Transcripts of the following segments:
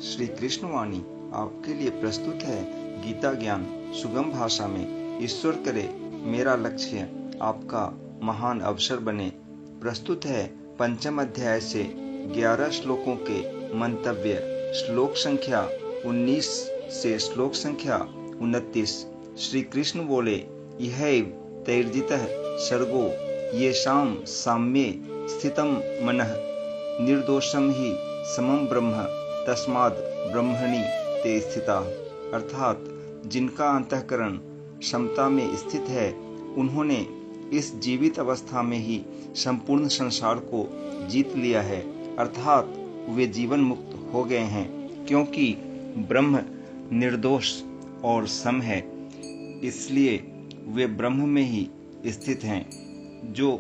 श्री कृष्ण वाणी आपके लिए प्रस्तुत है गीता ज्ञान सुगम भाषा में। ईश्वर करे मेरा लक्ष्य आपका महान अवसर बने। प्रस्तुत है पंचम अध्याय से 11 श्लोकों के मंतव्य। श्लोक संख्या 19 से श्लोक संख्या 29। श्री कृष्ण बोले, यहैव तैर्जितः सर्गो येषां साम्ये स्थितं मनः निर्दोषं हि समं ब्रह्म तस्माद् ब्रह्मणि ते स्थिता। अर्थात जिनका अंतःकरण समता में स्थित है, उन्होंने इस जीवित अवस्था में ही संपूर्ण संसार को जीत लिया है, अर्थात वे जीवन मुक्त हो गए हैं, क्योंकि ब्रह्म निर्दोष और सम है, इसलिए वे ब्रह्म में ही स्थित हैं। जो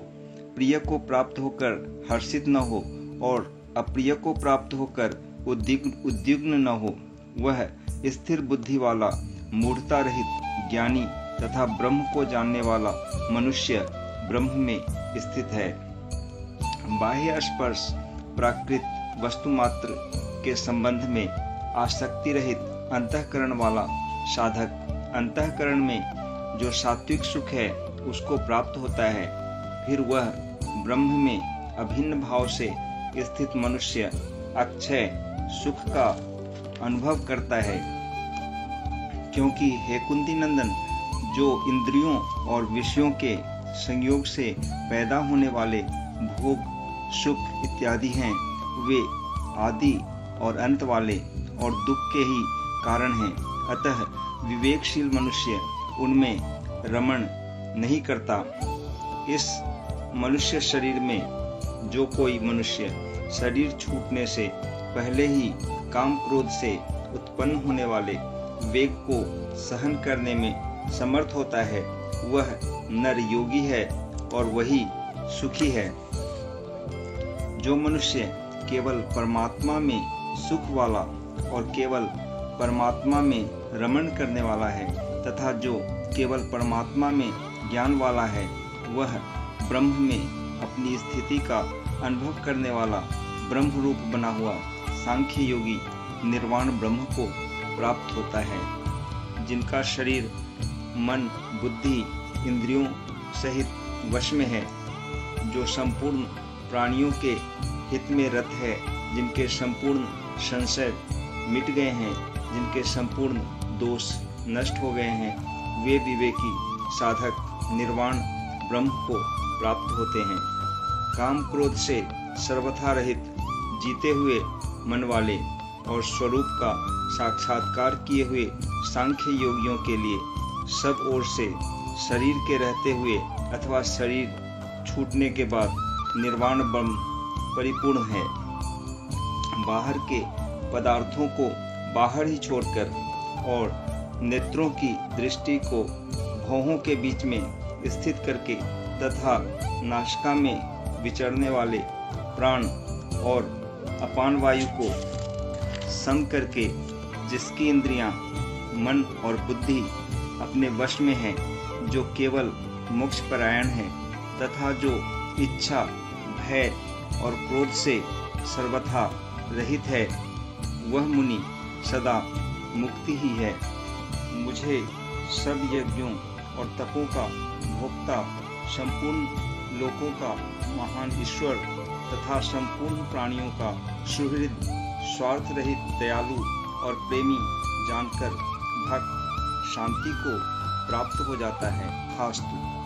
प्रिय को प्राप्त होकर हर्षित न हो और अप्रिय को प्राप्त होकर उद्विग्न न हो, वह स्थिर बुद्धि वाला मूढ़ता रहित ज्ञानी तथा ब्रह्म को जानने वाला मनुष्य ब्रह्म में स्थित है। बाह्य स्पर्श प्राकृत वस्तु मात्र के संबंध में आसक्ति रहित अंतःकरण वाला साधक अंतःकरण में जो सात्विक सुख है उसको प्राप्त होता है। फिर वह ब्रह्म में अभिन्न भाव से स्थित मनुष्य अक्षय सुख का अनुभव करता है, क्योंकि हे कुंती नंदन, जो इंद्रियों और विषयों के संयोग से पैदा होने वाले भोग सुख इत्यादि हैं, वे आदि और अंत वाले और दुख के ही कारण हैं। अतः विवेकशील मनुष्य उनमें रमण नहीं करता। इस मनुष्य शरीर में जो कोई मनुष्य शरीर छूटने से पहले ही काम क्रोध से उत्पन्न होने वाले वेग को सहन करने में समर्थ होता है, वह नर योगी है और वही सुखी है। जो मनुष्य केवल परमात्मा में सुख वाला और केवल परमात्मा में रमण करने वाला है तथा जो केवल परमात्मा में ज्ञान वाला है, वह ब्रह्म में अपनी स्थिति का अनुभव करने वाला ब्रह्म रूप बना हुआ सांख्य योगी निर्वाण ब्रह्म को प्राप्त होता है। जिनका शरीर मन बुद्धि इंद्रियों सहित वश में है, जो संपूर्ण प्राणियों के हित में रत है, जिनके संपूर्ण संशय मिट गए हैं, जिनके संपूर्ण दोष नष्ट हो गए हैं, वे विवेकी साधक निर्वाण ब्रह्म को प्राप्त होते हैं। काम क्रोध से सर्वथा रहित जीते हुए मन वाले और स्वरूप का साक्षात्कार किए हुए सांख्य योगियों के लिए सब ओर से शरीर के रहते हुए अथवा शरीर छूटने के बाद निर्वाण ब्रह्म परिपूर्ण है। बाहर के पदार्थों को बाहर ही छोड़कर और नेत्रों की दृष्टि को भौहों के बीच में स्थित करके तथा नासिका में विचरने वाले प्राण और अपान वायु को सम करके जिसकी इंद्रियां मन और बुद्धि अपने वश में है, जो केवल मोक्ष परायण है तथा जो इच्छा भय और क्रोध से सर्वथा रहित है, वह मुनि सदा मुक्ति ही है। मुझे सब यज्ञों और तपों का भोक्ता संपूर्ण लोकों का महान ईश्वर तथा संपूर्ण प्राणियों का सुहृद स्वार्थ रहित दयालु और प्रेमी जानकर भक्त शांति को प्राप्त हो जाता है। खास्तु